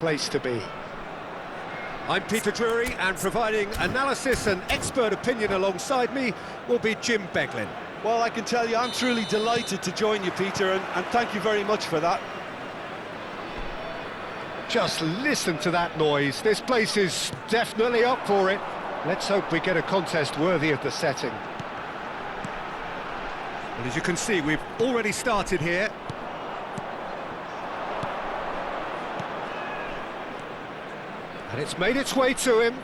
place to be. I'm Peter Drury, and providing analysis and expert opinion alongside me will be Jim Beglin. Well, I can tell you I'm truly delighted to join you, Peter, and thank you very much for that. Just listen to that noise. This place is definitely up for it. Let's hope we get a contest worthy of the setting. Well, as you can see, we've already started here. And it's made its way to him.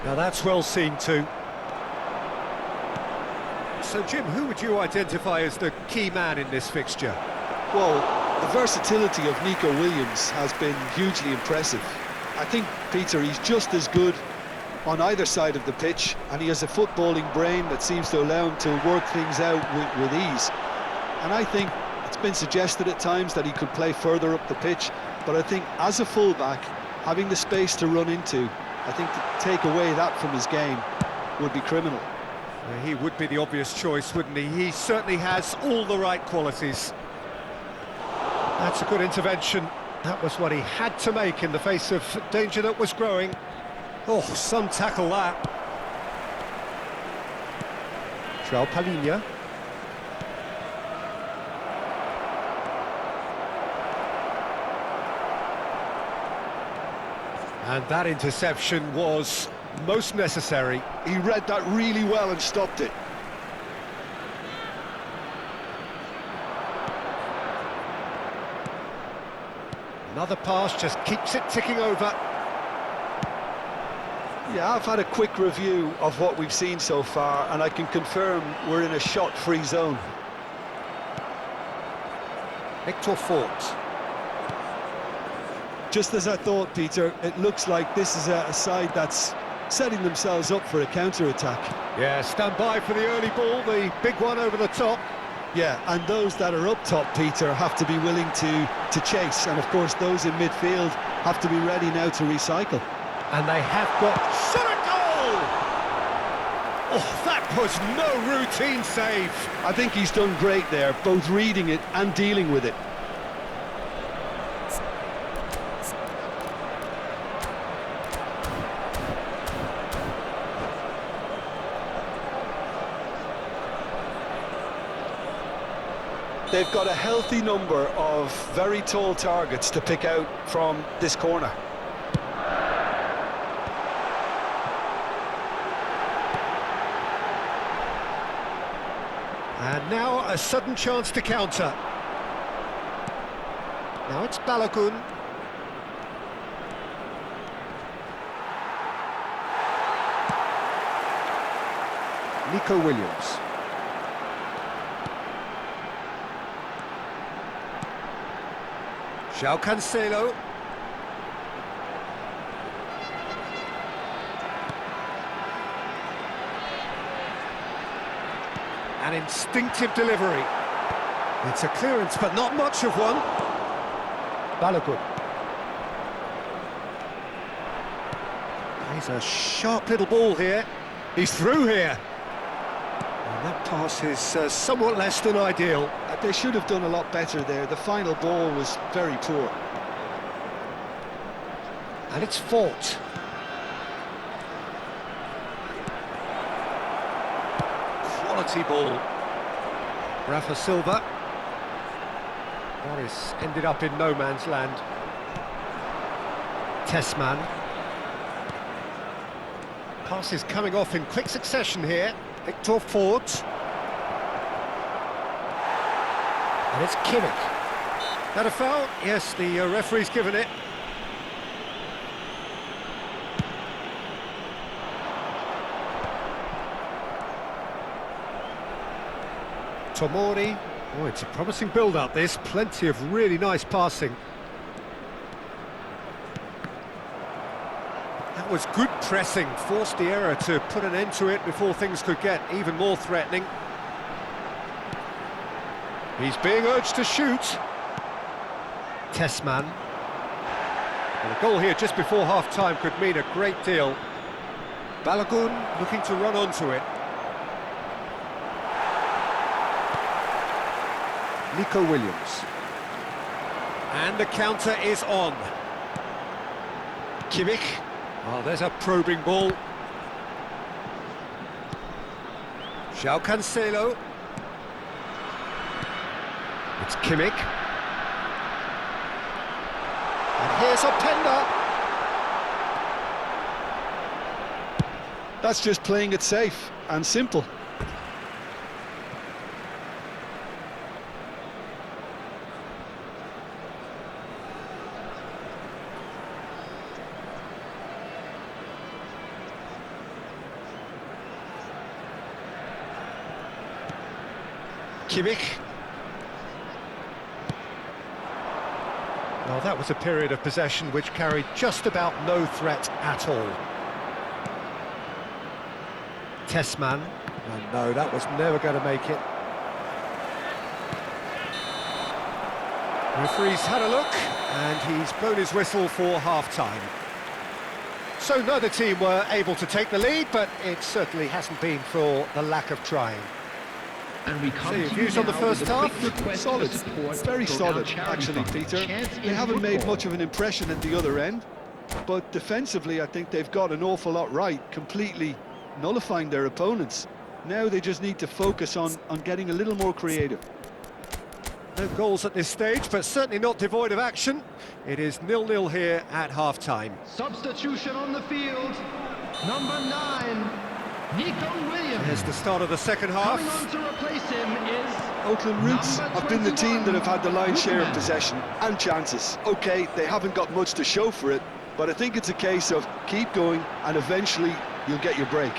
Now that's well seen too. So Jim, who would you identify as the key man in this fixture? Well, the versatility of Nico Williams has been hugely impressive. I think, Peter, he's just as good on either side of the pitch, and he has a footballing brain that seems to allow him to work things out with ease. And I think it's been suggested at times that he could play further up the pitch, but I think as a fullback, having the space to run into, I think to take away that from his game would be criminal. He would be the obvious choice, wouldn't he? He certainly has all the right qualities. That's a good intervention. That was what he had to make in the face of danger that was growing. Oh, some tackle that. João Palhinha. And that interception was most necessary. He read that really well and stopped it. Another pass just keeps it ticking over. Yeah, I've had a quick review of what we've seen so far, and I can confirm we're in a shot-free zone. Victor Fort. Just as I thought, Peter, it looks like this is a side that's setting themselves up for a counter-attack. Yeah, stand by for the early ball, the big one over the top. Yeah, and those that are up top, Peter, have to be willing to chase, and of course those in midfield have to be ready now to recycle. And they have got... Shot a goal! Oh, that was no routine save. I think he's done great there, both reading it and dealing with it. They've got a healthy number of very tall targets to pick out from this corner. And now a sudden chance to counter. Now it's Balogun. Nico Williams. João Cancelo. An instinctive delivery. It's a clearance, but not much of one. Balogun. He's a sharp little ball here. He's through here. And that pass is somewhat less than ideal. They should have done a lot better there. The final ball was very poor. And it's Fort. Quality ball. Rafa Silva. Morris ended up in no man's land. Tessman. Passes coming off in quick succession here. Victor Fort. And it's Kimmich. That a foul? Yes, the referee's given it. Tomori. Oh, it's a promising build-up, this. Plenty of really nice passing. That was good pressing. Forced the error to put an end to it before things could get even more threatening. He's being urged to shoot. Tessman. And a goal here just before half-time could mean a great deal. Balogun looking to run onto it. Nico Williams. And the counter is on. Kimmich. Oh, there's a probing ball. João Cancelo. It's Kimmich. And here's Openda. That's just playing it safe and simple. Kimmich. Well, that was a period of possession which carried just about no threat at all. Tessman. Oh, no, that was never going to make it. Referee's had a look, and he's blown his whistle for half-time. So neither team were able to take the lead, but it certainly hasn't been for the lack of trying. And we come So your to views you on the now first with a half? quick request Solid, for support very for our solid charity actually, fund, Peter. Chance They in haven't made Football. much of an impression at the other end, but defensively I think they've got an awful lot right, completely nullifying their opponents. Now they just need to focus on getting a little more creative. No goals at this stage, but certainly not devoid of action. It is 0-0 here at half-time. Substitution on the field, number 9, Nico Williams. Here's the start of the second half. Coming on to replace him is Oakland Roots number have been the team that have had the lion's share of Oakland. possession and chances. Okay, they haven't got much to show for it, but I think it's a case of keep going and eventually you'll get your break.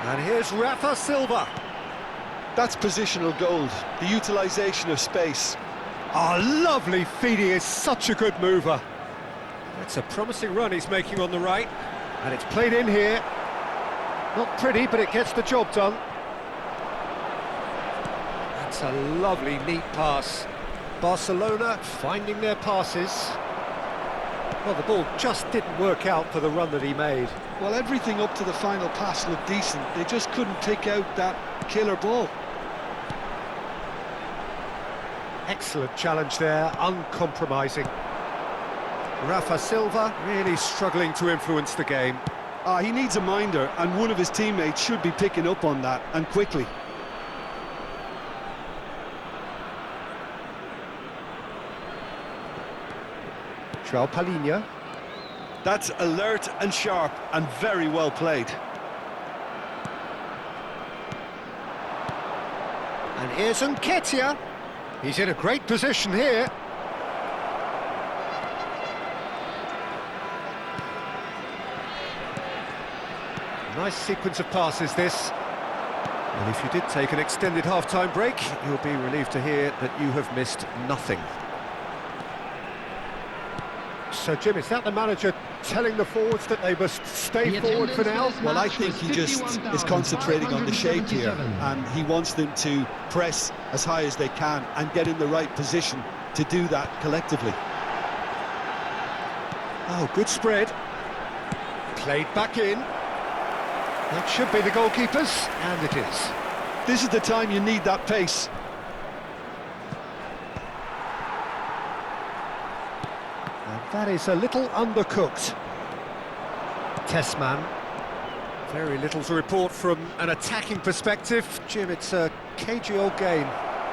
And here's Rafa Silva. That's positional gold, the utilisation of space. Oh, lovely feed. He is such a good mover. It's a promising run he's making on the right. And it's played in here. Not pretty, but it gets the job done. That's a lovely, neat pass. Barcelona finding their passes. Well, the ball just didn't work out for the run that he made. Well, everything up to the final pass looked decent. They just couldn't pick out that killer ball. Excellent challenge there, uncompromising. Rafa Silva really struggling to influence the game. He needs a minder, and one of his teammates should be picking up on that, and quickly. João Palhinha. That's alert and sharp, and very well played. And here's Nketiah. He's in a great position here. Nice sequence of passes, this. And if you did take an extended half-time break, you'll be relieved to hear that you have missed nothing. So, Jim, is that the manager telling the forwards that they must stay The forward for now? attendance this Well, I match think was he just is concentrating on the shape here, 51,577. and he wants them to press as high as they can and get in the right position to do that collectively. Oh, good spread. Played back in. That should be the goalkeepers, and it is. This is the time you need that pace. And that is a little undercooked. Tessman. Very little to report from an attacking perspective. Jim, it's a cagey old game.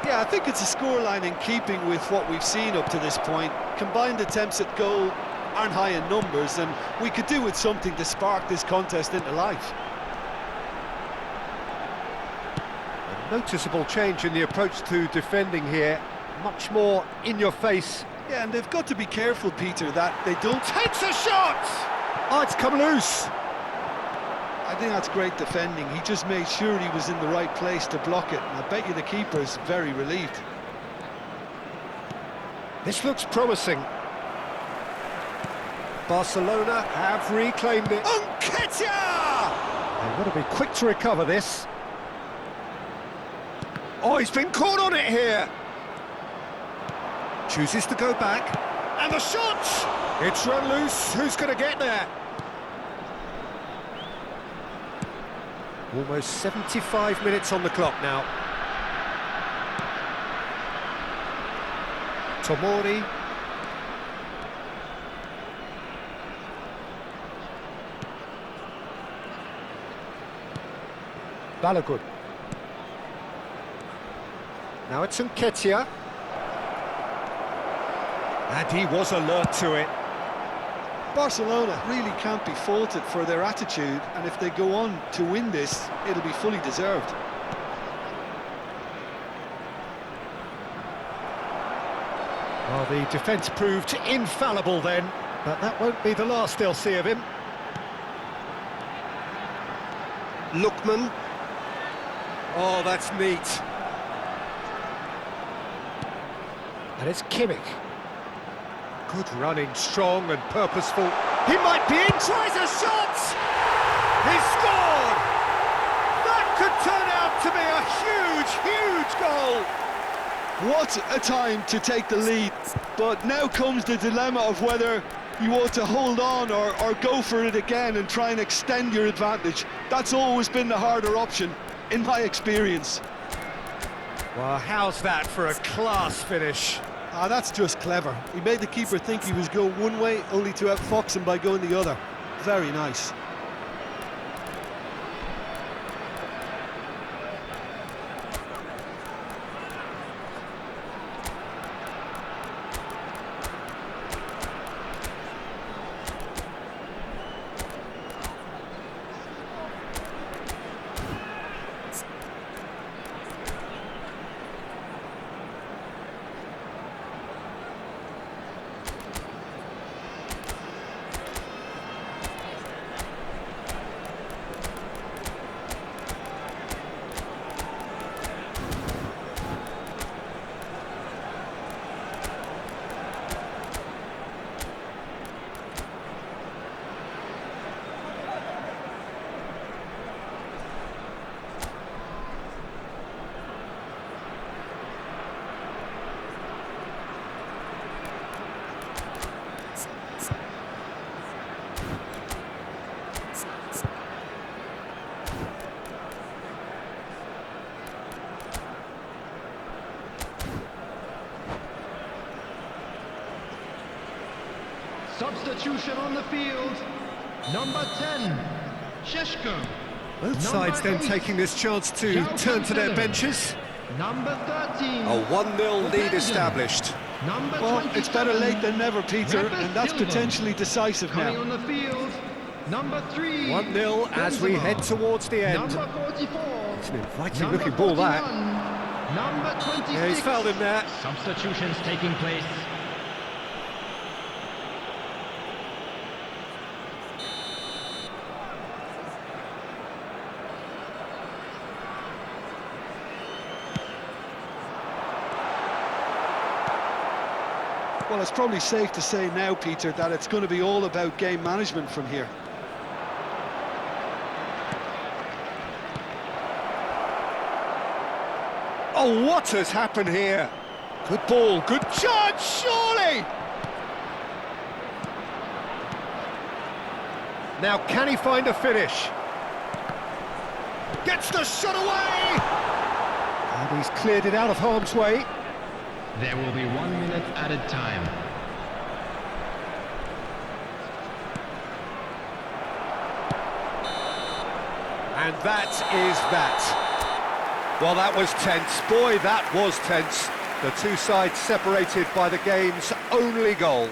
Yeah, I think it's a scoreline in keeping with what we've seen up to this point. Combined attempts at goal aren't high in numbers, and we could do with something to spark this contest into life. A noticeable change in the approach to defending here. Much more in your face. Yeah, and they've got to be careful, Peter, that they don't... Takes a shot! Oh, it's come loose. I think that's great defending. He just made sure he was in the right place to block it, and I bet you the keeper's very relieved. This looks promising. Barcelona have reclaimed it. Nketiah! They've got to be quick to recover this. Oh, he's been caught on it here. Chooses to go back. And the shot! It's run loose. Who's going to get there? Almost 75 minutes on the clock now. Tomori. Balogun. Now it's Nketiah. And he was alert to it. Barcelona really can't be faulted for their attitude, and if they go on to win this, it'll be fully deserved. Well, the defence proved infallible then, but that won't be the last they'll see of him. Lookman. Oh, that's neat. And it's Kimmich. Good running, strong and purposeful. He might be in, tries a shot! He scored! That could turn out to be a huge, huge goal! What a time to take the lead, but now comes the dilemma of whether you want to hold on or go for it again and try and extend your advantage. That's always been the harder option, in my experience. Well, how's that for a class finish? Ah, that's just clever. He made the keeper think he was going one way, only to outfox him by going the other. Very nice. Substitution on the field. Number 10, Sheshko. Both sides then taking this chance to turn to their benches. Number 13. A 1-0 lead established. Number Well, 27. it's better late than never, Peter, and that's potentially decisive Coming now. on the field. Number 3. 1-0 as we head towards the end. Number 44. It's an inviting Number looking ball, that. 41. Number 26. Yeah, he's fouled him there. Substitutions taking place. Well, it's probably safe to say now, Peter, that it's going to be all about game management from here. Oh, what has happened here? Good ball, good charge, surely! Now, can he find a finish? Gets the shot away! And he's cleared it out of harm's way. There will be 1 minute added time. And that is that. Well, that was tense. Boy, that was tense. The two sides separated by the game's only goal.